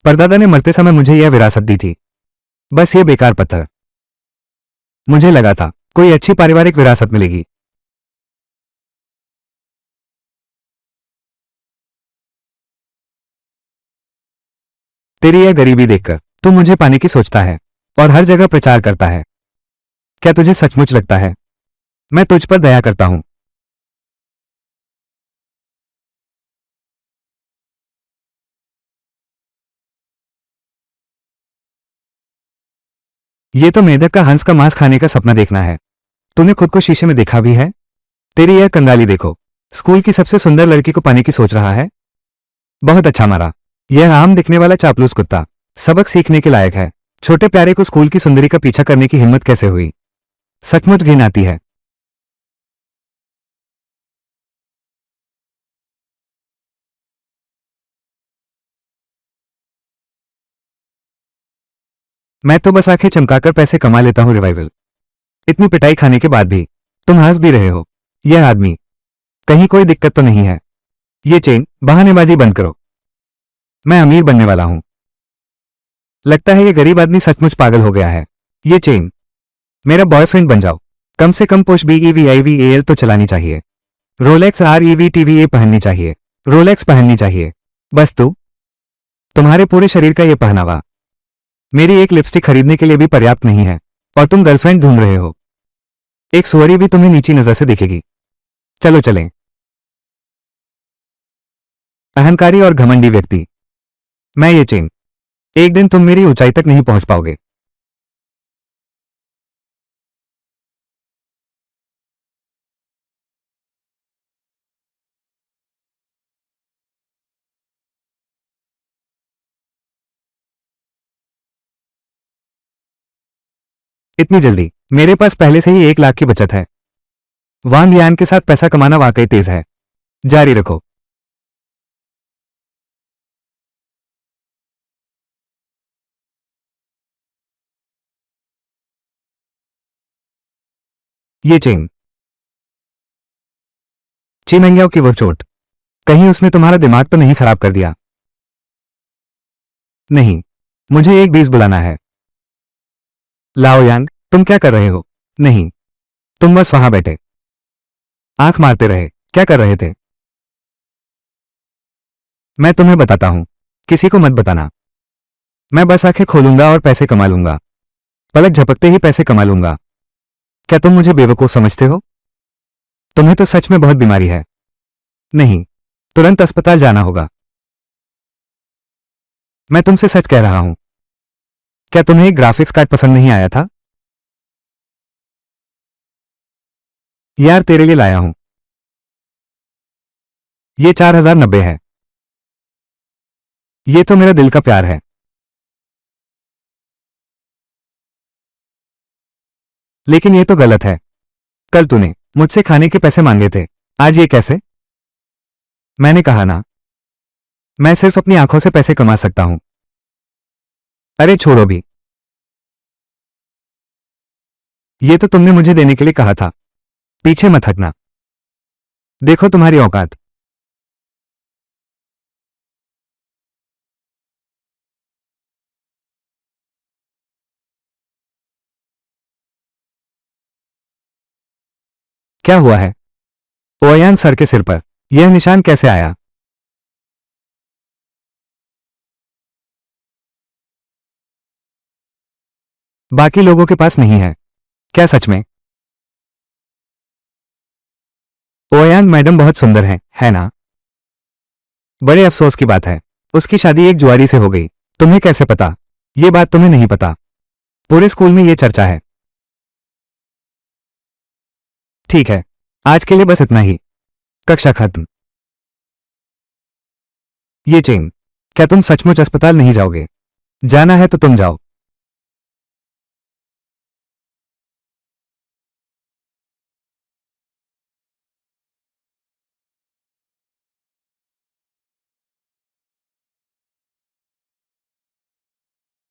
परदादा ने मरते समय मुझे यह विरासत दी थी। बस ये बेकार पत्थर। मुझे लगा था कोई अच्छी पारिवारिक विरासत मिलेगी। तेरी यह गरीबी देखकर तू मुझे पाने की सोचता है और हर जगह प्रचार करता है। क्या तुझे सचमुच लगता है मैं तुझ पर दया करता हूं? ये तो मेढक का हंस का मांस खाने का सपना देखना है। तूने खुद को शीशे में देखा भी है? तेरी यह कंगाली देखो। स्कूल की सबसे सुंदर लड़की को पाने की सोच रहा है। बहुत अच्छा मारा। यह आम दिखने वाला चापलूस कुत्ता सबक सीखने के लायक है। छोटे प्यारे को स्कूल की सुंदरी का पीछा करने की हिम्मत कैसे हुई? सचमुच घिन आती है। मैं तो बस आंखें चमकाकर पैसे कमा लेता हूं। रिवाइवल। इतनी पिटाई खाने के बाद भी तुम हंस भी रहे हो। यह आदमी कहीं कोई दिक्कत तो नहीं है? ये चेन बहानेबाजी बंद करो। मैं अमीर बनने वाला हूं। लगता है ये गरीब आदमी सचमुच पागल हो गया है। ये चेन मेरा बॉयफ्रेंड बन जाओ। कम से कम पोश BEVIVAL तो चलानी चाहिए। रोलेक्स REVTVA पहननी चाहिए। रोलेक्स पहननी चाहिए। बस तुम्हारे पूरे शरीर का ये पहनावा मेरी एक लिपस्टिक खरीदने के लिए भी पर्याप्त नहीं है और तुम गर्लफ्रेंड ढूंढ रहे हो। एक सुअरी भी तुम्हें नीची नजर से देखेगी। चलो चलें। अहंकारी और घमंडी व्यक्ति। मैं ये चेन एक दिन तुम मेरी ऊंचाई तक नहीं पहुंच पाओगे। इतनी जल्दी? मेरे पास पहले से ही 1 लाख की बचत है। वांग यान के साथ पैसा कमाना वाकई तेज है। जारी रखो। ये चेन चिमंगियाओं की वो चोट कहीं उसने तुम्हारा दिमाग तो नहीं खराब कर दिया? नहीं, मुझे एक 20 बुलाना है। लाओ यांग, तुम क्या कर रहे हो? नहीं, तुम बस वहां बैठे आंख मारते रहे। क्या कर रहे थे? मैं तुम्हें बताता हूं। किसी को मत बताना। मैं बस आंखें खोलूंगा और पैसे कमा लूंगा। पलक झपकते ही पैसे कमा लूंगा। क्या तुम मुझे बेवकूफ समझते हो? तुम्हें तो सच में बहुत बीमारी है। नहीं, तुरंत अस्पताल जाना होगा। मैं तुमसे सच कह रहा हूं। क्या तुम्हें एक ग्राफिक्स कार्ड पसंद नहीं आया था? यार तेरे लिए लाया हूं। ये 4090 है। ये तो मेरा दिल का प्यार है। लेकिन ये तो गलत है। कल तूने मुझसे खाने के पैसे मांगे थे। आज ये कैसे? मैंने कहा ना, मैं सिर्फ अपनी आंखों से पैसे कमा सकता हूं। अरे छोड़ो भी। ये तो तुमने मुझे देने के लिए कहा था। पीछे मत हटना। देखो तुम्हारी औकात। क्या हुआ है? ओयान सर के सिर पर यह निशान कैसे आया? बाकी लोगों के पास नहीं है क्या सच में? ओयान मैडम बहुत सुंदर है ना? बड़े अफसोस की बात है। उसकी शादी एक जुआरी से हो गई। तुम्हें कैसे पता? ये बात तुम्हें नहीं पता। पूरे स्कूल में ये चर्चा है। ठीक है, आज के लिए बस इतना ही। कक्षा खत्म। ये चेन, क्या तुम सचमुच अस्पताल नहीं जाओगे? जाना है तो तुम जाओ।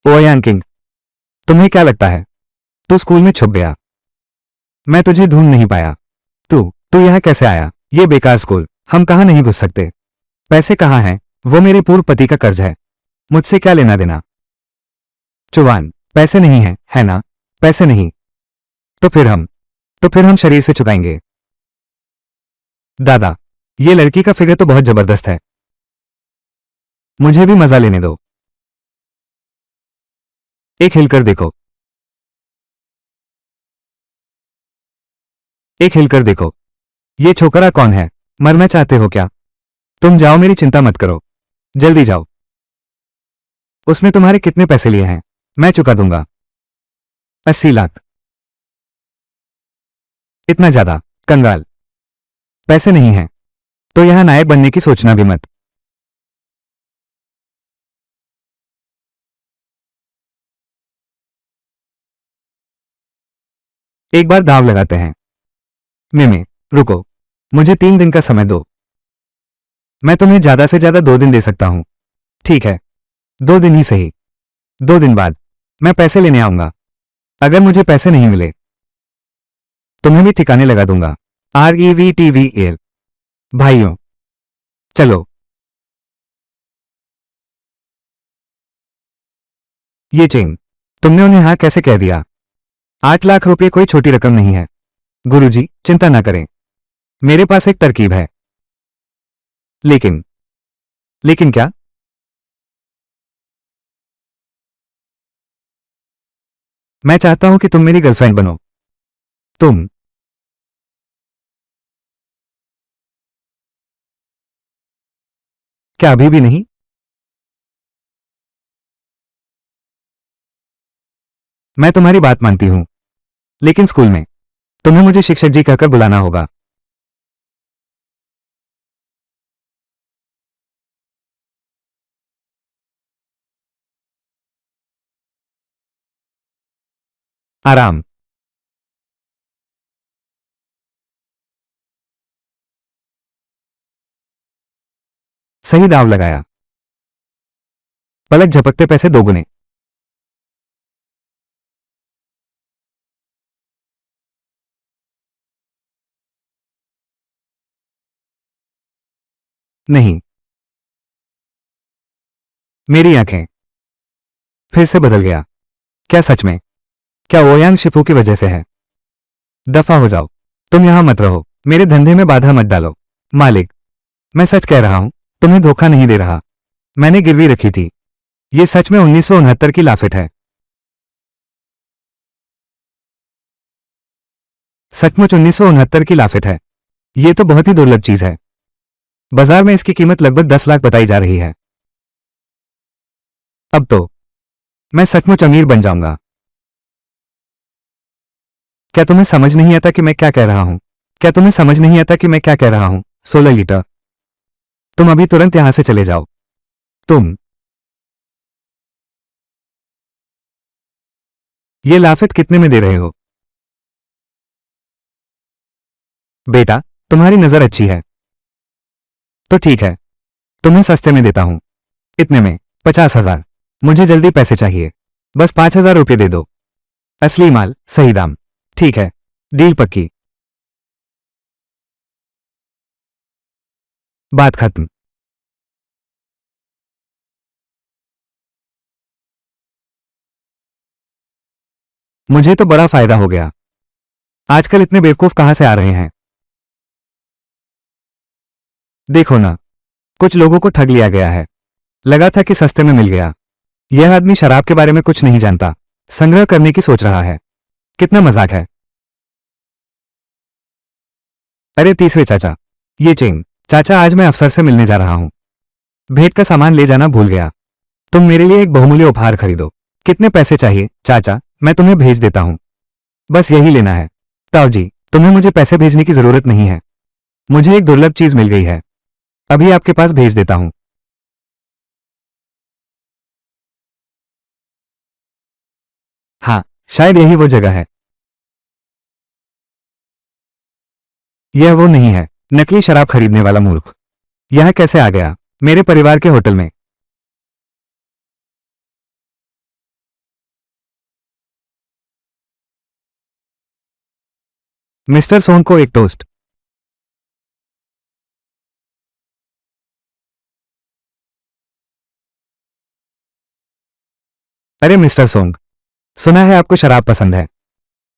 ओयान किंग, तुम्हें क्या लगता है तू स्कूल में छुप गया? मैं तुझे ढूंढ नहीं पाया। तू तू यहाँ कैसे आया? ये बेकार स्कूल हम कहाँ नहीं घुस सकते। पैसे कहाँ हैं? वो मेरे पूर्व पति का कर्ज है। मुझसे क्या लेना देना? चुवान, पैसे नहीं है ना? पैसे नहीं। तो फिर हम शरीर से चुकाएंगे। दादा, ये लड़की का फिगर तो बहुत जबरदस्त है। मुझे भी मजा लेने दो। एक हिलकर देखो। एक हिलकर देखो। ये छोकरा कौन है? मरना चाहते हो क्या? तुम जाओ, मेरी चिंता मत करो। जल्दी जाओ। उसने तुम्हारे कितने पैसे लिए हैं? मैं चुका दूंगा। 80 लाख। इतना ज्यादा? कंगाल। पैसे नहीं हैं तो यहां नायक बनने की सोचना भी मत। एक बार दाव लगाते हैं। मिमे, रुको। मुझे 3 दिन का समय दो। मैं तुम्हें ज्यादा से ज्यादा 2 दिन दे सकता हूं। ठीक है, 2 दिन ही सही। 2 दिन बाद मैं पैसे लेने आऊंगा। अगर मुझे पैसे नहीं मिले तुम्हें भी ठिकाने लगा दूंगा। REVTVAL। भाइयों, चलो। ये चेन तुमने उन्हें हाँ कैसे कह दिया? 8 लाख रुपए कोई छोटी रकम नहीं है। गुरुजी, चिंता ना करें। मेरे पास एक तरकीब है। लेकिन लेकिन क्या? मैं चाहता हूं कि तुम मेरी गर्लफ्रेंड बनो। तुम। क्या अभी भी नहीं? मैं तुम्हारी बात मानती हूं, लेकिन स्कूल में तुम्हें मुझे शिक्षक जी कहकर बुलाना होगा। आराम। सही दाव लगाया। पलक झपकते पैसे दोगुने। नहीं। मेरी आंखें। फिर से बदल गया। क्या सच में? क्या ओयांग शिफू की वजह से है? दफा हो जाओ। तुम यहां मत रहो। मेरे धंधे में बाधा मत डालो। मालिक, मैं सच कह रहा हूं। तुम्हें धोखा नहीं दे रहा। मैंने गिरवी रखी थी। ये सच में 1969 की लाफिट है। सचमुच 1969 की लाफिट है। ये तो बहुत ही दुर्लभ चीज है। बाजार में इसकी कीमत लगभग 10 लाख बताई जा रही है। अब तो मैं सचमुच अमीर बन जाऊंगा। क्या तुम्हें समझ नहीं आता कि मैं क्या कह रहा हूं? क्या तुम्हें समझ नहीं आता कि मैं क्या कह रहा हूं? 16 लीटर। तुम अभी तुरंत यहां से चले जाओ। तुम। ये लाफित कितने में दे रहे हो? बेटा, तुम्हारी नजर अच्छी है। तो ठीक है, तुम्हें सस्ते में देता हूं। इतने में? 50,000। मुझे जल्दी पैसे चाहिए। बस 5,000 रुपये दे दो। असली माल, सही दाम। ठीक है, डील पक्की। बात खत्म। मुझे तो बड़ा फायदा हो गया। आजकल इतने बेवकूफ कहां से आ रहे हैं? देखो ना, कुछ लोगों को ठग लिया गया है। लगा था कि सस्ते में मिल गया। यह आदमी शराब के बारे में कुछ नहीं जानता। संग्रह करने की सोच रहा है। कितना मजाक है। अरे तीसरे चाचा, ये चेन। चाचा, आज मैं अफसर से मिलने जा रहा हूं। भेंट का सामान ले जाना भूल गया। तुम मेरे लिए एक बहुमूल्य उपहार खरीदो। कितने पैसे चाहिए चाचा? मैं तुम्हें भेज देता हूं। बस यही लेना है। ताऊ जी, तुम्हें मुझे पैसे भेजने की जरूरत नहीं है। मुझे एक दुर्लभ चीज मिल गई है। अभी आपके पास भेज देता हूं। हाँ, शायद यही वो जगह है। यह वो नहीं है। नकली शराब खरीदने वाला मूर्ख। यह कैसे आ गया? मेरे परिवार के होटल में। मिस्टर सोन को एक टोस्ट। अरे मिस्टर सोंग, सुना है आपको शराब पसंद है।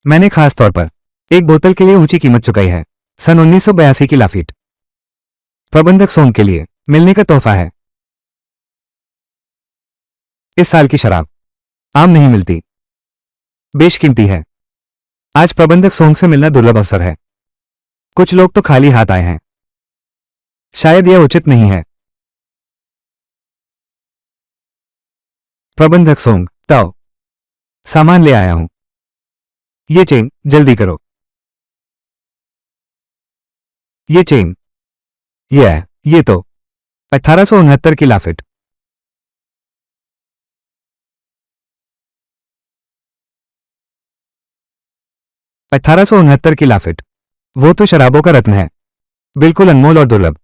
मैंने खास तौर पर एक बोतल के लिए ऊंची कीमत चुकाई है। सन 1982 की लाफिट प्रबंधक सोंग के लिए मिलने का तोहफा है। इस साल की शराब आम नहीं मिलती, बेशकीमती है। आज प्रबंधक सोंग से मिलना दुर्लभ अवसर है। कुछ लोग तो खाली हाथ आए हैं। शायद यह उचित नहीं है। प्रबंधक सोंग, ताओ, सामान ले आया हूं। ये चेन जल्दी करो। ये चेन, ये तो 1869 की लाफिट। अठारह सौ उनहत्तर की लाफिट, वो तो शराबों का रत्न है, बिल्कुल अनमोल और दुर्लभ।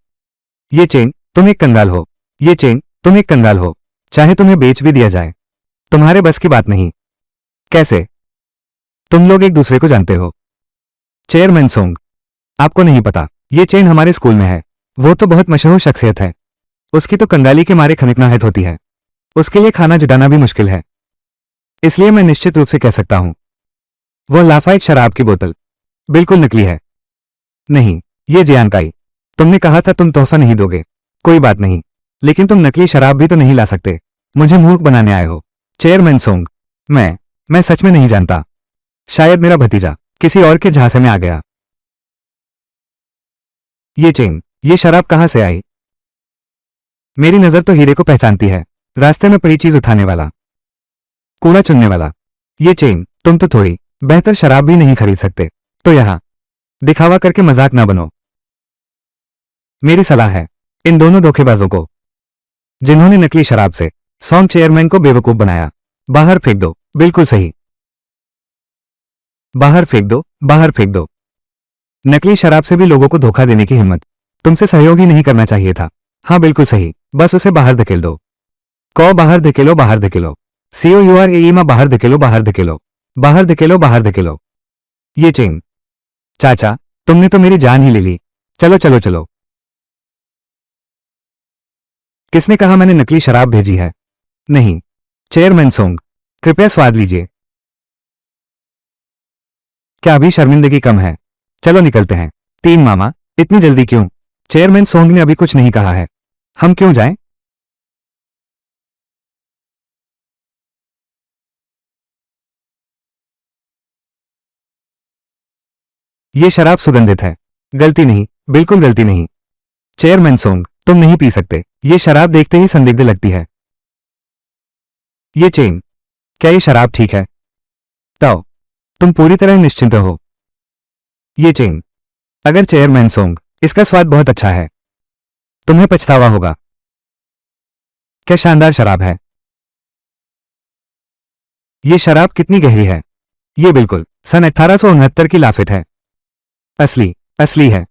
ये चेन, तुम एक कंगाल हो। ये चेन, तुम एक कंगाल हो। चाहे तुम्हें बेच भी दिया जाए, तुम्हारे बस की बात नहीं। कैसे? तुम लोग एक दूसरे को जानते हो। चेयरमैन सोंग, आपको नहीं पता, ये चेन हमारे स्कूल में है। वो तो बहुत मशहूर शख्सियत है। उसकी तो कंगाली के मारे खनिकनाहट होती है। उसके लिए खाना जुटाना भी मुश्किल है। इसलिए मैं निश्चित रूप से कह सकता हूं, वो लाफाइट शराब की बोतल बिल्कुल नकली है। नहीं, ये जियानकाई, तुमने कहा था तुम तोहफा नहीं दोगे। कोई बात नहीं, लेकिन तुम नकली शराब भी तो नहीं ला सकते। मुझे मूर्ख बनाने आए हो। चेयरमैन सोंग, मैं सच में नहीं जानता। शायद मेरा भतीजा किसी और के झांसे में आ गया। ये चेन, ये शराब कहां से आई? मेरी नजर तो हीरे को पहचानती है। रास्ते में पड़ी चीज उठाने वाला, कूड़ा चुनने वाला। ये चेन, तुम तो थोड़ी बेहतर शराब भी नहीं खरीद सकते, तो यहां दिखावा करके मजाक ना बनो। मेरी सलाह है, इन दोनों धोखेबाजों को, जिन्होंने नकली शराब से सॉन्ग चेयरमैन को बेवकूफ बनाया, बाहर फेंक दो। बिल्कुल सही, बाहर फेंक दो, बाहर फेंक दो। नकली शराब से भी लोगों को धोखा देने की हिम्मत, तुमसे सहयोग ही नहीं करना चाहिए था। हाँ बिल्कुल सही, बस उसे बाहर धकेल दो। कौ बाहर धकेलो, बाहर धकेलो। COUR AE बाहर धकेलो, बाहर धकेलो, बाहर धकेलो, बाहर धकेलो। ये चेन, चाचा, तुमने तो मेरी जान ही ले ली। चलो चलो चलो। किसने कहा मैंने नकली शराब भेजी है? नहीं, चेयरमैन सोंग, कृपया स्वाद लीजिए। क्या अभी शर्मिंदगी कम है? चलो निकलते हैं। तीन मामा, इतनी जल्दी क्यों? चेयरमैन सोंग ने अभी कुछ नहीं कहा है। हम क्यों जाएं? ये शराब सुगंधित है। गलती नहीं, बिल्कुल गलती नहीं। चेयरमैन सोंग, तुम नहीं पी सकते। ये शराब देखते ही संदिग्ध लगती है। ये चेन, क्या ये शराब ठीक है? ताओ, तुम पूरी तरह निश्चिंत हो। ये चेन, अगर चेयरमैन सोंग, इसका स्वाद बहुत अच्छा है। तुम्हें पछतावा होगा। क्या शानदार शराब है। ये शराब कितनी गहरी है। ये बिल्कुल सन 1869 की लाफिट है। असली, असली है।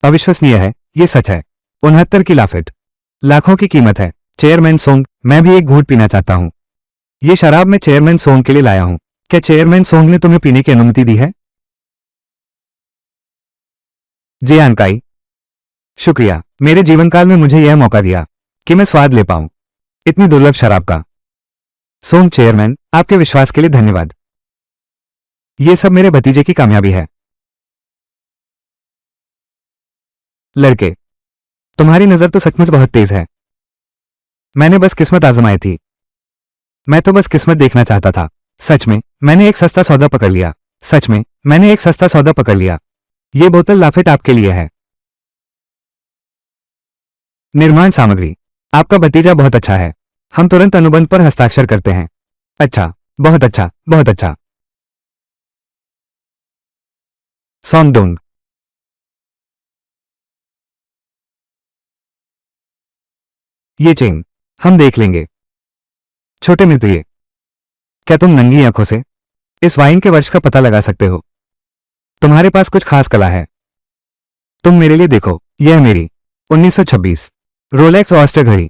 अविश्वसनीय है, ये सच है। 69 की लाफिट, लाखों की कीमत है। चेयरमैन सोंग, मैं भी एक घूंट पीना चाहता हूं। ये शराब मैं चेयरमैन सोंग के लिए लाया हूं। क्या चेयरमैन सोंग ने तुम्हें पीने की अनुमति दी है? जी अनकाई, शुक्रिया, मेरे जीवनकाल में मुझे यह मौका दिया कि मैं स्वाद ले पाऊं इतनी दुर्लभ शराब का। सोंग चेयरमैन, आपके विश्वास के लिए धन्यवाद। ये सब मेरे भतीजे की कामयाबी है। लड़के, तुम्हारी नजर तो सचमुच बहुत तेज है। मैंने बस किस्मत आजमाई थी। मैं तो बस किस्मत देखना चाहता था। सच में, मैंने एक सस्ता सौदा पकड़ लिया। सच में, मैंने एक सस्ता सौदा पकड़ लिया। ये बोतल लाफिट आपके लिए है। निर्माण सामग्री, आपका भतीजा बहुत अच्छा है। हम तुरंत अनुबंध पर हस्ताक्षर करते हैं। अच्छा, बहुत अच्छा, बहुत अच्छा। सौंगडोंग, ये चेन हम देख लेंगे। छोटे मित्र, ये क्या तुम नंगी आंखों से इस वाइन के वर्ष का पता लगा सकते हो? तुम्हारे पास कुछ खास कला है। तुम मेरे लिए देखो, यह मेरी 1926 रोलेक्स ऑस्टर घड़ी।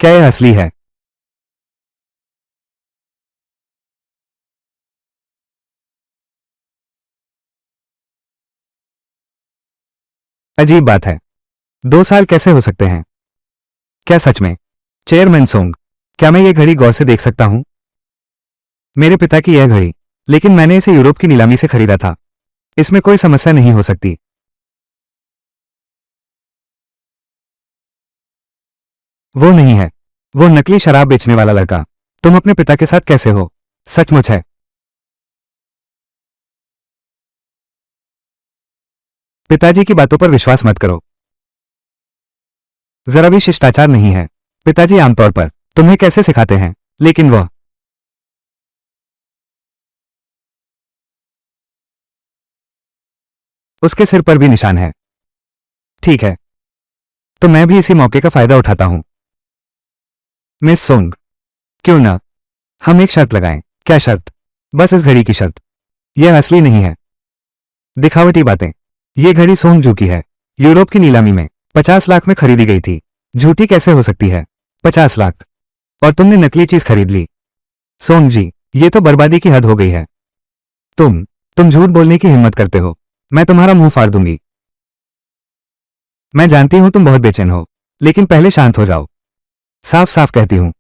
क्या यह असली है? अजीब बात है, 2 साल कैसे हो सकते हैं? क्या सच में? चेयरमैन सोंग, क्या मैं ये घड़ी गौर से देख सकता हूं? मेरे पिता की यह घड़ी, लेकिन मैंने इसे यूरोप की नीलामी से खरीदा था। इसमें कोई समस्या नहीं हो सकती। वो नहीं है। वो नकली शराब बेचने वाला लड़का। तुम अपने पिता के साथ कैसे हो? सचमुच है। पिताजी की बातों पर विश्वास मत करो। जरा भी शिष्टाचार नहीं है। पिताजी आमतौर पर तुम्हें कैसे सिखाते हैं, लेकिन वह उसके सिर पर भी निशान है। ठीक है, तो मैं भी इसी मौके का फायदा उठाता हूं। मिस सोंग, क्यों ना हम एक शर्त लगाएं? क्या शर्त? बस इस घड़ी की शर्त। यह असली नहीं है। दिखावटी बातें। ये घड़ी सोंग जू की है। यूरोप की नीलामी में 50 लाख में खरीदी गई थी। झूठी कैसे हो सकती है? 50 लाख। और तुमने नकली चीज खरीद ली। सोंग जी, ये तो बर्बादी की हद हो गई है। तुम झूठ बोलने की हिम्मत करते हो। मैं तुम्हारा मुंह फाड़ दूंगी। मैं जानती हूं तुम बहुत बेचैन हो, लेकिन पहले शांत हो जाओ। साफ साफ कहती हूं,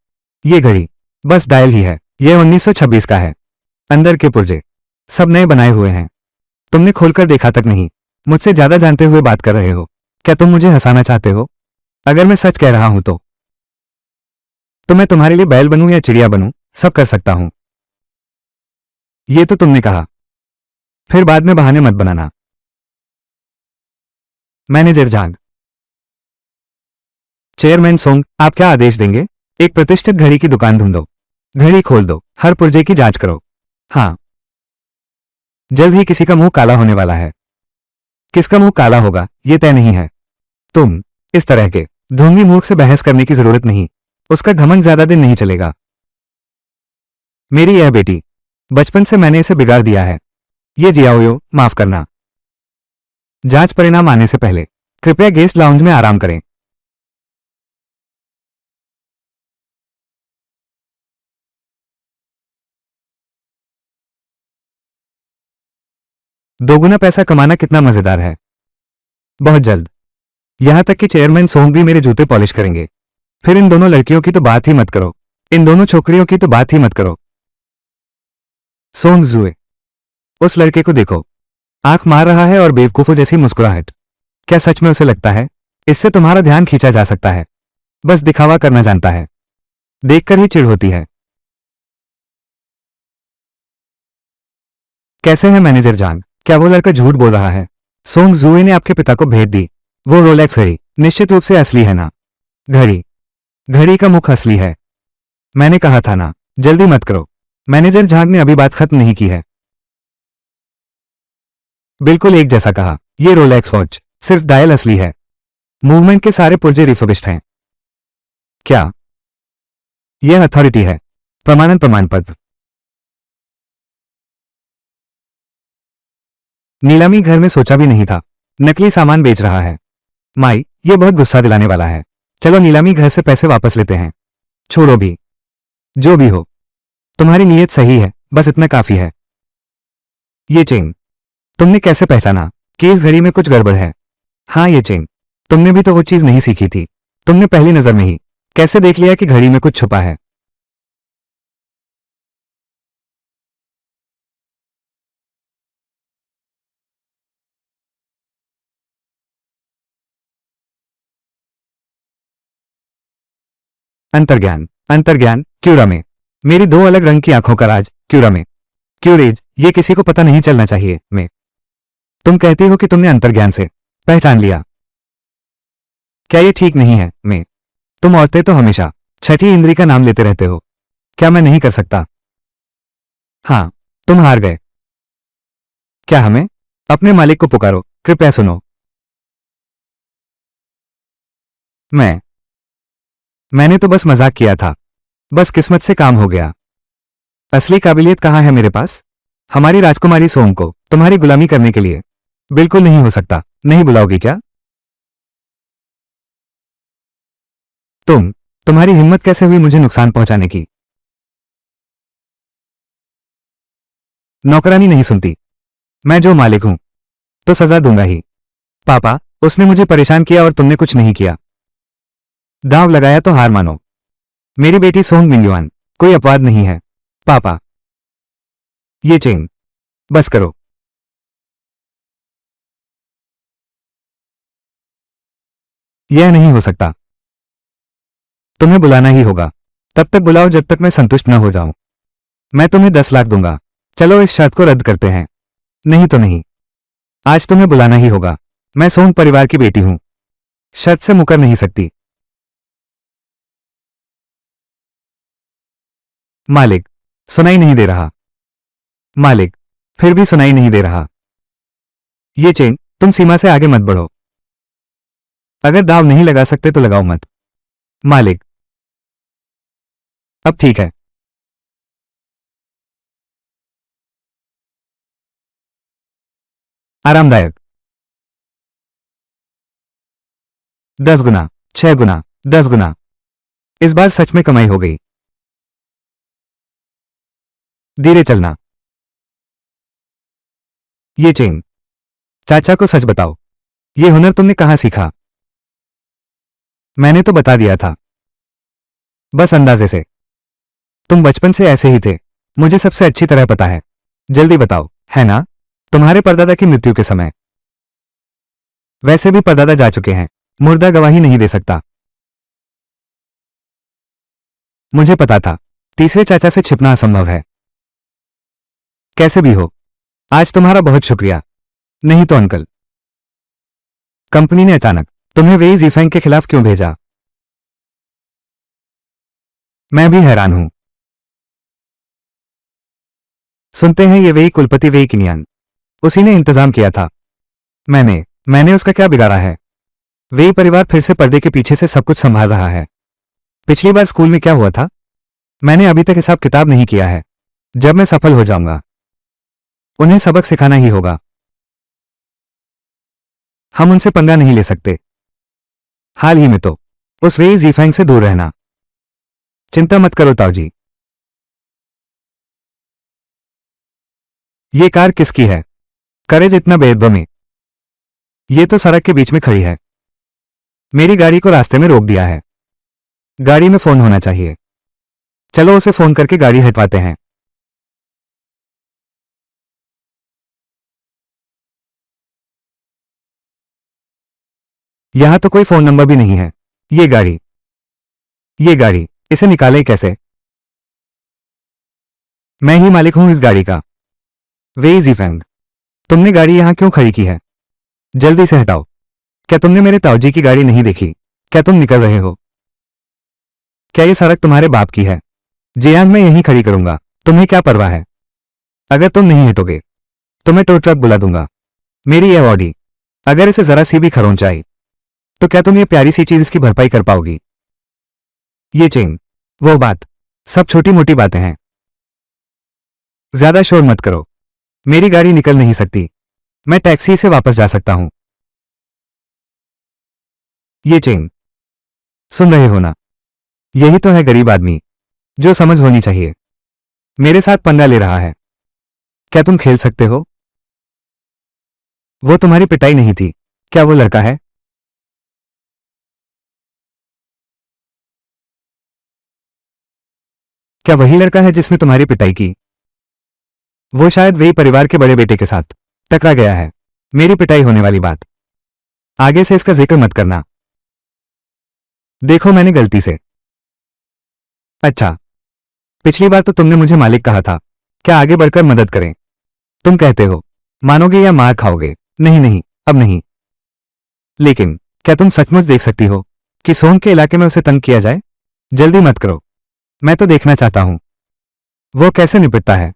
ये घड़ी बस डायल ही है। यह 1926 का है। अंदर के पुर्जे सब नए बनाए हुए हैं। तुमने खोलकर देखा तक नहीं। मुझसे ज्यादा जानते हुए बात कर रहे हो। क्या तुम मुझे हंसाना चाहते हो? अगर मैं सच कह रहा हूं तो मैं तुम्हारे लिए बैल बनूं या चिड़िया बनूं, सब कर सकता हूं। ये तो तुमने कहा। फिर बाद में बहाने मत बनाना। मैनेजर जांग। चेयरमैन सोंग, आप क्या आदेश देंगे? एक प्रतिष्ठित घड़ी की दुकान ढूंढो। घड़ी खोल दो। हर पुर्जे की जांच करो। हाँ, जल्द ही किसी का मुंह काला होने वाला है। किसका मुंह काला होगा यह तय नहीं है। तुम इस तरह के ढोंगी मूर्ख से बहस करने की जरूरत नहीं। उसका घमंड ज्यादा दिन नहीं चलेगा। मेरी यह बेटी, बचपन से मैंने इसे बिगाड़ दिया है। ये जियाओयो, माफ करना। जांच परिणाम आने से पहले कृपया गेस्ट लाउंज में आराम करें। दोगुना पैसा कमाना कितना मजेदार है। बहुत जल्द। यहां तक कि चेयरमैन सोंग भी मेरे जूते पॉलिश करेंगे। फिर इन दोनों लड़कियों की तो बात ही मत करो। इन दोनों छोकरियों की तो बात ही मत करो। सोंग जुए, उस लड़के को देखो। आंख मार रहा है और बेवकूफों जैसी मुस्कुराहट। क्या सच में उसे लगता है इससे तुम्हारा ध्यान खींचा जा सकता है? बस दिखावा करना जानता है। देखकर ही चिढ़ होती है। कैसे है मैनेजर जांग? क्या वो लड़का झूठ बोल रहा है? सोंग जुए ने आपके पिता को भेंट दी। वो रोलेक्स घड़ी निश्चित रूप से असली है ना? घड़ी घड़ी का मुख असली है। मैंने कहा था ना, जल्दी मत करो। मैनेजर झांग ने अभी बात खत्म नहीं की है। बिल्कुल एक जैसा कहा। ये रोलेक्स वॉच सिर्फ डायल असली है। मूवमेंट के सारे पुर्जे रिफर्बिश्ड हैं। क्या? यह अथॉरिटी है। प्रमाणन प्रमाण पत्र। नीलामी घर में सोचा भी नहीं था। नकली सामान बेच रहा है। माई, ये बहुत गुस्सा दिलाने वाला है। चलो नीलामी घर से पैसे वापस लेते हैं। छोड़ो भी। जो भी हो, तुम्हारी नीयत सही है, बस इतना काफी है। ये चेन तुमने कैसे पहचाना कि इस घड़ी में कुछ गड़बड़ है? हाँ, ये चेन। तुमने भी तो वो चीज नहीं सीखी थी। तुमने पहली नजर में ही कैसे देख लिया कि घड़ी में कुछ छुपा है? अंतर्ज्ञान। अंतर्ज्ञान क्यूरा में। मेरी दो अलग रंग की आंखों का राज क्यूरा में। क्यूरेज, ये किसी को पता नहीं चलना चाहिए। मैं तुम कहती हो कि तुमने अंतर्ज्ञान से पहचान लिया। क्या ये ठीक नहीं है? मैं तुम औरतें तो हमेशा छठी इंद्री का नाम लेते रहते हो। क्या मैं नहीं कर सकता? हाँ, तुम हार गए। क्या हमें अपने मालिक को पुकारो, कृपया सुनो। मैंने तो बस मजाक किया था। बस किस्मत से काम हो गया। असली काबिलियत कहाँ है मेरे पास? हमारी राजकुमारी सोम को तुम्हारी गुलामी करने के लिए। बिल्कुल नहीं हो सकता। नहीं बुलाओगी क्या? तुम्हारी हिम्मत कैसे हुई मुझे नुकसान पहुंचाने की? नौकरानी नहीं सुनती। मैं जो मालिक हूं तो सजा दूंगा ही। पापा, उसने मुझे परेशान किया और तुमने कुछ नहीं किया। दांव लगाया तो हार मानो। मेरी बेटी सोंग मिन्युआन कोई अपवाद नहीं है। पापा, ये चेन, बस करो। यह नहीं हो सकता। तुम्हें बुलाना ही होगा। तब तक बुलाओ जब तक मैं संतुष्ट न हो जाऊं। मैं तुम्हें 10 लाख दूंगा। चलो इस शर्त को रद्द करते हैं। नहीं तो नहीं। आज तुम्हें बुलाना ही होगा। मैं सोंग परिवार की बेटी हूं। शर्त से मुकर नहीं सकती। मालिक, सुनाई नहीं दे रहा। मालिक, फिर भी सुनाई नहीं दे रहा। ये चेन, तुम सीमा से आगे मत बढ़ो। अगर दाव नहीं लगा सकते तो लगाओ मत। मालिक, अब ठीक है। आरामदायक। 10 गुना, 6 गुना, 10 गुना। इस बार सच में कमाई हो गई। धीरे चलना। ये चेन, चाचा को सच बताओ। ये हुनर तुमने कहां सीखा? मैंने तो बता दिया था। बस अंदाजे से। तुम बचपन से ऐसे ही थे। मुझे सबसे अच्छी तरह पता है। जल्दी बताओ, है ना? तुम्हारे परदादा की मृत्यु के समय। वैसे भी परदादा जा चुके हैं। मुर्दा गवाही नहीं दे सकता। मुझे पता था। तीसरे चाचा से छिपना असंभव है। कैसे भी हो, आज तुम्हारा बहुत शुक्रिया। नहीं तो अंकल। कंपनी ने अचानक तुम्हें वेई जीफेंग के खिलाफ क्यों भेजा? मैं भी हैरान हूं। सुनते हैं ये वेई कुलपति वेई किनियान। उसी ने इंतजाम किया था। मैंने उसका क्या बिगाड़ा है? वेई परिवार फिर से पर्दे के पीछे से सब कुछ संभाल रहा है। पिछली बार स्कूल में क्या हुआ था? मैंने अभी तक हिसाब किताब नहीं किया है। जब मैं सफल हो जाऊंगा उन्हें सबक सिखाना ही होगा। हम उनसे पंगा नहीं ले सकते। हाल ही में तो उस वेई जीफेंग से दूर रहना। चिंता मत करो ताऊजी। ये कार किसकी है? करेज इतना बेदबमे। ये तो सड़क के बीच में खड़ी है। मेरी गाड़ी को रास्ते में रोक दिया है। गाड़ी में फोन होना चाहिए। चलो उसे फोन करके गाड़ी हटवाते हैं। यहां तो कोई फोन नंबर भी नहीं है। ये गाड़ी इसे निकाले कैसे? मैं ही मालिक हूं इस गाड़ी का। वेई जीफेंग, तुमने गाड़ी यहां क्यों खड़ी की है? जल्दी से हटाओ। क्या तुमने मेरे ताऊजी की गाड़ी नहीं देखी? क्या तुम निकल रहे हो? क्या ये सड़क तुम्हारे बाप की है? जियांग मैं यहीं खड़ी करूंगा। तुम्हें क्या परवाह है? अगर तुम नहीं हटोगे तो मैं टो ट्रक बुला दूंगा। मेरी यह ऑडी, अगर इसे जरा सी भी खरोंच आई तो क्या तुम ये प्यारी सी चीज इसकी भरपाई कर पाओगी? ये चेन, वो बात, सब छोटी मोटी बातें हैं। ज्यादा शोर मत करो। मेरी गाड़ी निकल नहीं सकती। मैं टैक्सी से वापस जा सकता हूं। ये चेन, सुन रहे हो ना? यही तो है गरीब आदमी, जो समझ होनी चाहिए। मेरे साथ पंगा ले रहा है। क्या तुम खेल सकते हो? वो तुम्हारी पिटाई नहीं थी। क्या वो लड़का है? क्या वही लड़का है जिसने तुम्हारी पिटाई की? वो शायद वही परिवार के बड़े बेटे के साथ टकरा गया है। मेरी पिटाई होने वाली बात आगे से इसका जिक्र मत करना। देखो मैंने गलती से। अच्छा, पिछली बार तो तुमने मुझे मालिक कहा था। क्या आगे बढ़कर मदद करें? तुम कहते हो मानोगे या मार खाओगे? नहीं नहीं, अब नहीं। लेकिन क्या तुम सचमुच देख सकती हो कि सोंग के इलाके में उसे तंग किया जाए? जल्दी मत करो। मैं तो देखना चाहता हूं वो कैसे निपटता है।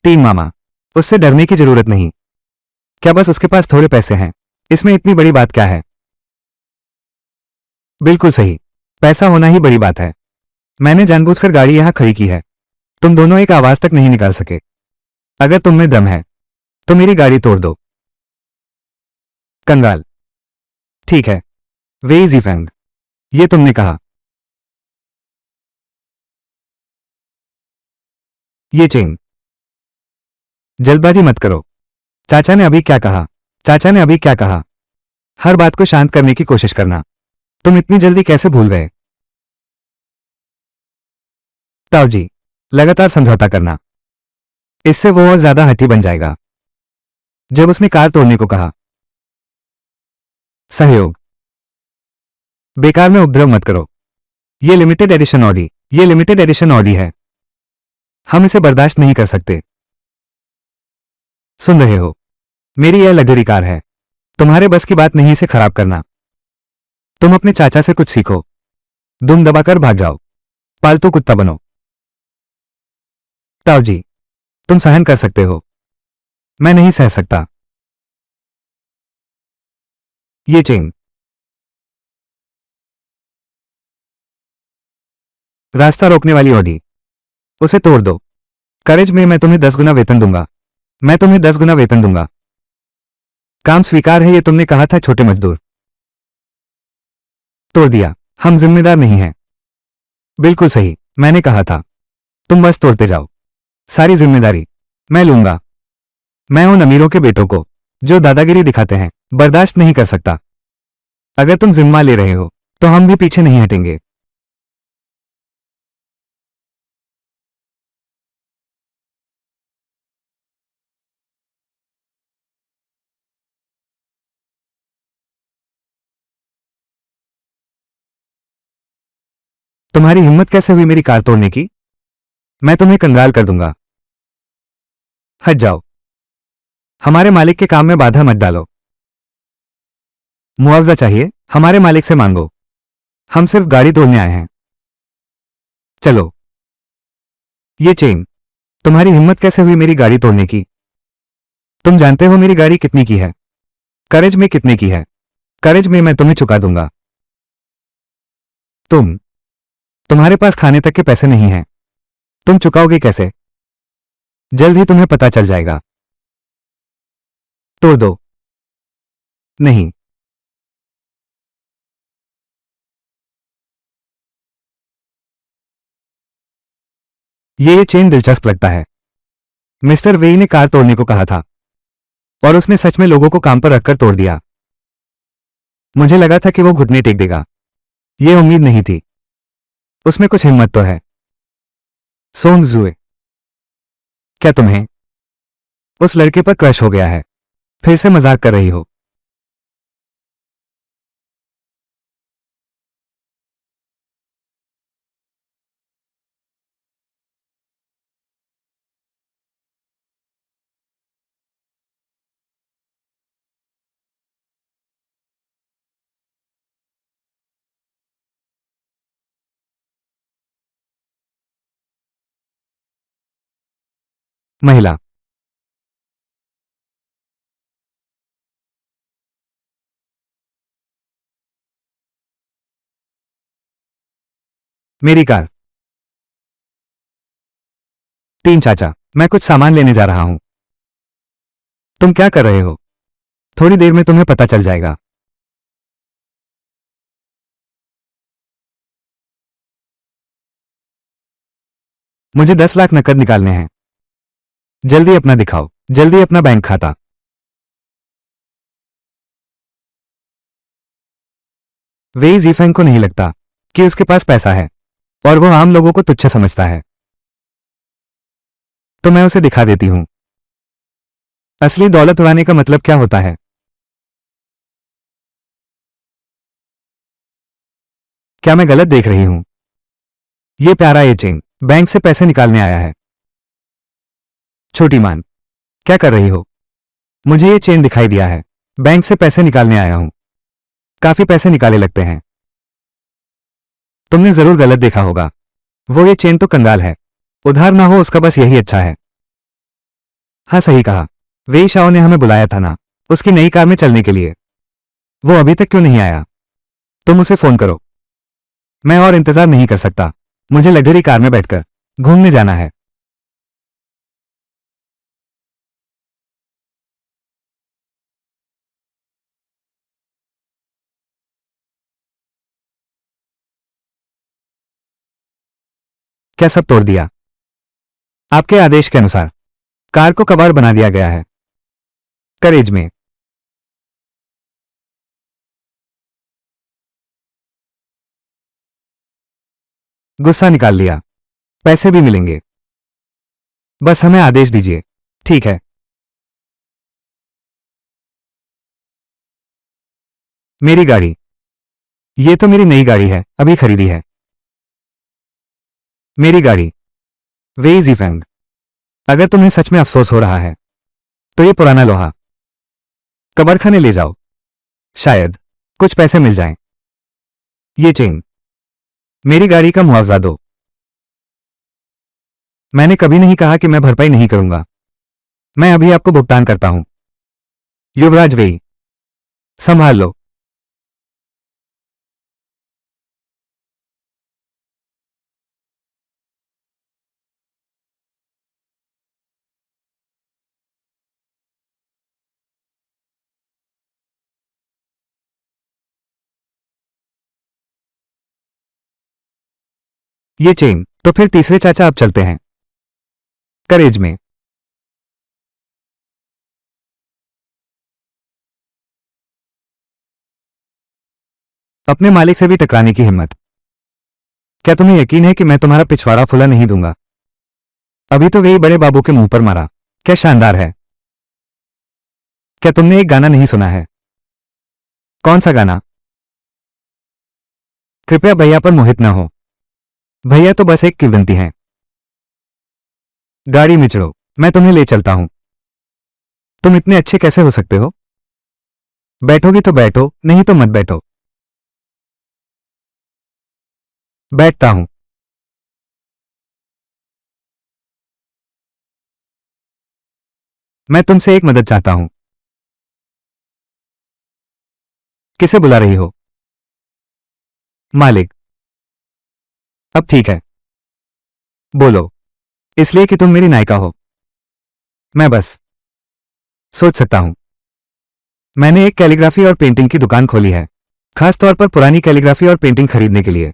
तीन मामा, उससे डरने की जरूरत नहीं। क्या बस उसके पास थोड़े पैसे हैं? इसमें इतनी बड़ी बात क्या है? बिल्कुल सही, पैसा होना ही बड़ी बात है। मैंने जानबूझकर गाड़ी यहां खड़ी की है। तुम दोनों एक आवाज तक नहीं निकाल सके। अगर तुम में दम है तो मेरी गाड़ी तोड़ दो। कंगाल। ठीक है, वेई जीफेंग, ये तुमने कहा। ये चेन, जल्दबाजी मत करो। चाचा ने अभी क्या कहा? चाचा ने अभी क्या कहा? हर बात को शांत करने की कोशिश करना। तुम इतनी जल्दी कैसे भूल गए? ताऊ जी, लगातार समझौता करना, इससे वो और ज्यादा हठी बन जाएगा। जब उसने कार तोड़ने को कहा, सहयोग, बेकार में उपद्रव मत करो। ये लिमिटेड एडिशन ऑडी है, हम इसे बर्दाश्त नहीं कर सकते। सुन रहे हो, मेरी यह लग्जरी कार है, तुम्हारे बस की बात नहीं इसे खराब करना। तुम अपने चाचा से कुछ सीखो, दुम दबाकर भाग जाओ, पालतू कुत्ता बनो। ताऊ जी, तुम सहन कर सकते हो, मैं नहीं सह सकता। ये चेन, रास्ता रोकने वाली ऑडी, उसे तोड़ दो। करेज में मैं तुम्हें 10 गुना वेतन दूंगा, मैं तुम्हें 10 गुना वेतन दूंगा। काम स्वीकार है, ये तुमने कहा था छोटे मजदूर। तोड़ दिया, हम जिम्मेदार नहीं हैं। बिल्कुल सही, मैंने कहा था, तुम बस तोड़ते जाओ, सारी जिम्मेदारी मैं लूंगा। मैं उन अमीरों के बेटों को, जो दादागिरी दिखाते हैं, बर्दाश्त नहीं कर सकता। अगर तुम जिम्मा ले रहे हो, तो हम भी पीछे नहीं हटेंगे। तुम्हारी हिम्मत कैसे हुई मेरी कार तोड़ने की? मैं तुम्हें कंगाल कर दूंगा। हट जाओ, हमारे मालिक के काम में बाधा मत डालो। मुआवजा चाहिए, हमारे मालिक से मांगो, हम सिर्फ गाड़ी तोड़ने आए हैं। चलो। ये चेन, तुम्हारी हिम्मत कैसे हुई मेरी गाड़ी तोड़ने की? तुम जानते हो मेरी गाड़ी कितनी की है? करेज में कितने की है? करेज में मैं तुम्हें चुका दूंगा। तुम्हारे पास खाने तक के पैसे नहीं हैं, तुम चुकाओगे कैसे? जल्द ही तुम्हें पता चल जाएगा। तोड़ दो। नहीं। ये चेन दिलचस्प लगता है। मिस्टर वेई ने कार तोड़ने को कहा था, और उसने सच में लोगों को काम पर रखकर तोड़ दिया। मुझे लगा था कि वो घुटने टेक देगा, ये उम्मीद नहीं थी। उसमें कुछ हिम्मत तो है। सोंग जुए, क्या तुम्हें उस लड़के पर क्रश हो गया है? फिर से मजाक कर रही हो? महिला, मेरी कार। 3 चाचा, मैं कुछ सामान लेने जा रहा हूं। तुम क्या कर रहे हो? थोड़ी देर में तुम्हें पता चल जाएगा। मुझे 10 लाख नकद निकालने हैं। जल्दी अपना दिखाओ, जल्दी अपना बैंक खाता। वेई जीफेंग को नहीं लगता कि उसके पास पैसा है, और वो आम लोगों को तुच्छ समझता है। तो मैं उसे दिखा देती हूं, असली दौलत उड़ाने का मतलब क्या होता है। क्या मैं गलत देख रही हूं? ये प्यारा ये चेन बैंक से पैसे निकालने आया है। छोटी मान, क्या कर रही हो? मुझे ये चेन दिखाई दिया है, बैंक से पैसे निकालने आया हूं। काफी पैसे निकाले लगते हैं। तुमने जरूर गलत देखा होगा, वो ये चेन तो कंगाल है, उधार ना हो उसका बस यही अच्छा है। हाँ सही कहा, वेई शाओ ने हमें बुलाया था ना, उसकी नई कार में चलने के लिए। वो अभी तक क्यों नहीं आया? तुम उसे फोन करो। मैं और इंतजार नहीं कर सकता, मुझे लग्जरी कार में बैठकर घूमने जाना है। क्या सब तोड़ दिया? आपके आदेश के अनुसार कार को कबाड़ बना दिया गया है। करेज में गुस्सा निकाल लिया। पैसे भी मिलेंगे, बस हमें आदेश दीजिए। ठीक है। मेरी गाड़ी। ये तो मेरी नई गाड़ी है, अभी खरीदी है। मेरी गाड़ी। वेई जीफेंग, अगर तुम्हें सच में अफसोस हो रहा है तो ये पुराना लोहा कब्रखाने ले जाओ, शायद कुछ पैसे मिल जाएं। ये चेन। मेरी गाड़ी का मुआवजा दो। मैंने कभी नहीं कहा कि मैं भरपाई नहीं करूंगा। मैं अभी आपको भुगतान करता हूं। युवराज वेई, संभाल लो। ये चेन तो फिर तीसरे चाचा अब चलते हैं। करेज में। अपने मालिक से भी टकराने की हिम्मत। क्या तुम्हें यकीन है कि मैं तुम्हारा पिछवाड़ा फुला नहीं दूंगा? अभी तो वही बड़े बाबू के मुंह पर मारा। क्या शानदार है। क्या तुमने एक गाना नहीं सुना है? कौन सा गाना? कृपया भैया पर मोहित न हो। भैया तो बस एक किवंती हैं। गाड़ी में चढ़ो, मैं तुम्हें ले चलता हूं। तुम इतने अच्छे कैसे हो सकते हो? बैठोगी तो बैठो, नहीं तो मत बैठो। बैठता हूं। मैं तुमसे एक मदद चाहता हूं। किसे बुला रही हो? मालिक। अब ठीक है, बोलो। इसलिए कि तुम मेरी नायिका हो। मैं बस सोच सकता हूं। मैंने एक कैलीग्राफी और पेंटिंग की दुकान खोली है, खास तौर पर पुरानी कैलीग्राफी और पेंटिंग खरीदने के लिए।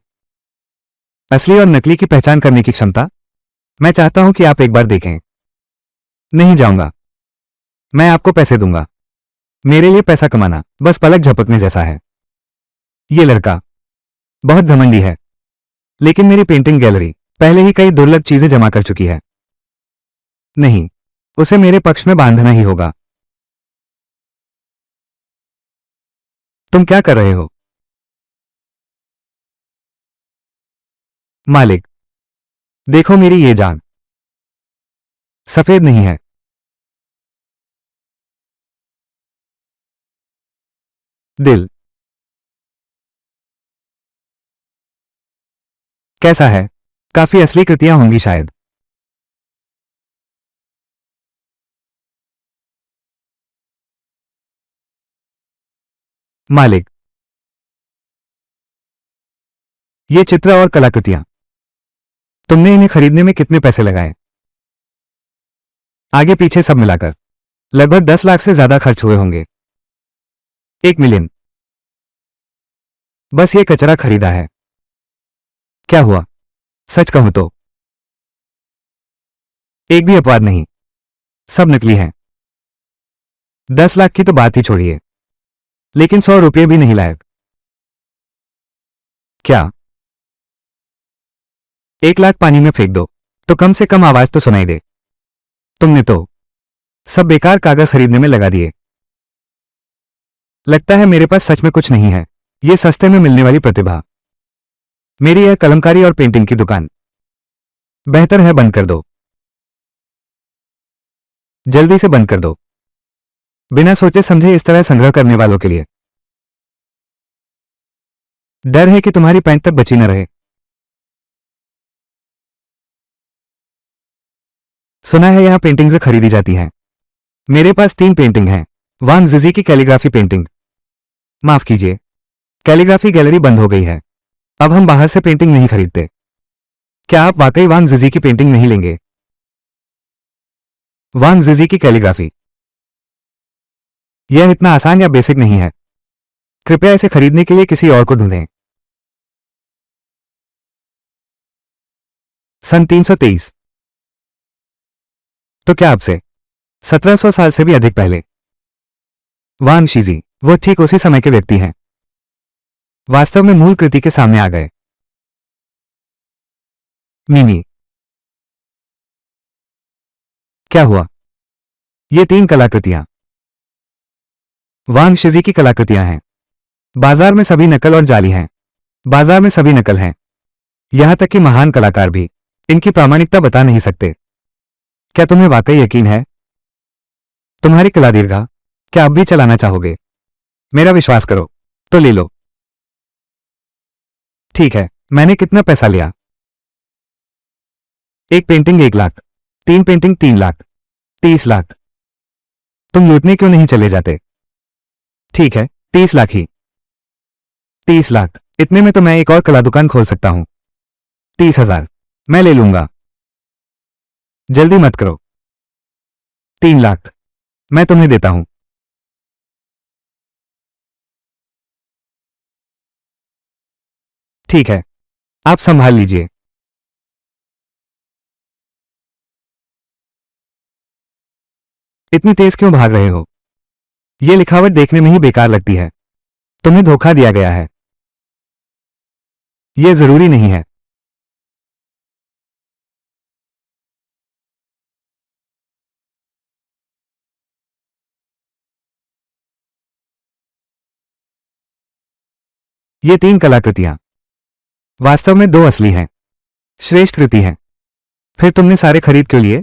असली और नकली की पहचान करने की क्षमता। मैं चाहता हूं कि आप एक बार देखें। नहीं जाऊंगा। मैं आपको पैसे दूंगा। मेरे लिए पैसा कमाना बस पलक झपकने जैसा है। ये लड़का बहुत घमंडी है, लेकिन मेरी पेंटिंग गैलरी पहले ही कई दुर्लभ चीजें जमा कर चुकी है। नहीं, उसे मेरे पक्ष में बांधना ही होगा। तुम क्या कर रहे हो? मालिक, देखो मेरी ये जान सफेद नहीं है। दिल कैसा है? काफी असली कृतियां होंगी शायद। मालिक, ये चित्र और कलाकृतियां, तुमने इन्हें खरीदने में कितने पैसे लगाए? आगे पीछे सब मिलाकर लगभग 10 लाख से ज्यादा खर्च हुए होंगे। 1 मिलियन। बस ये कचरा खरीदा है। क्या हुआ? सच कहूं तो एक भी अपवाद नहीं, सब नकली हैं। 10 लाख की तो बात ही छोड़िए, लेकिन 100 रुपये भी नहीं लायक। क्या? 1 लाख पानी में फेंक दो तो कम से कम आवाज तो सुनाई दे। तुमने तो सब बेकार कागज खरीदने में लगा दिए। लगता है मेरे पास सच में कुछ नहीं है। ये सस्ते में मिलने वाली प्रतिभा। मेरी यह कलमकारी और पेंटिंग की दुकान बेहतर है बंद कर दो। जल्दी से बंद कर दो। बिना सोचे समझे इस तरह संग्रह करने वालों के लिए डर है कि तुम्हारी पैंट तक बची न रहे। सुना है यहां पेंटिंग्स खरीदी जाती हैं। मेरे पास 3 पेंटिंग हैं। वांग जिजी की कैलीग्राफी पेंटिंग। माफ कीजिए, कैलीग्राफी गैलरी बंद हो गई है। अब हम बाहर से पेंटिंग नहीं खरीदते। क्या आप वाकई वांग जिजी की पेंटिंग नहीं लेंगे? वांग जिजी की कैलीग्राफी, यह इतना आसान या बेसिक नहीं है। कृपया इसे खरीदने के लिए किसी और को ढूंढें। सन 323। तो क्या आपसे 1700 साल से भी अधिक पहले? वांग शीजी, वो ठीक उसी समय के व्यक्ति हैं। वास्तव में मूल कृति के सामने आ गए। मिमी, क्या हुआ? ये 3 कलाकृतियां वांग शिजी की कलाकृतियां हैं। बाजार में सभी नकल और जाली हैं। बाजार में सभी नकल हैं। यहां तक कि महान कलाकार भी इनकी प्रामाणिकता बता नहीं सकते। क्या तुम्हें वाकई यकीन है? तुम्हारी कला दीर्घा, क्या अब भी चलाना चाहोगे? मेरा विश्वास करो तो ले लो। ठीक है, मैंने कितना पैसा लिया? एक पेंटिंग 1 लाख, 3 पेंटिंग 3 लाख, 30 लाख। तुम लूटने क्यों नहीं चले जाते? ठीक है, 30 लाख ही। 30 लाख, इतने में तो मैं एक और कला दुकान खोल सकता हूं। 30,000, मैं ले लूंगा। जल्दी मत करो। 3 लाख, मैं तुम्हें देता हूं। ठीक है, आप संभाल लीजिए। इतनी तेज क्यों भाग रहे हो? यह लिखावट देखने में ही बेकार लगती है। तुम्हें धोखा दिया गया है। यह जरूरी नहीं है। ये 3 कलाकृतियां वास्तव में 2 असली हैं। श्रेष्ठ कृति हैं। फिर तुमने सारे खरीद क्यों लिए?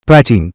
प्राचीन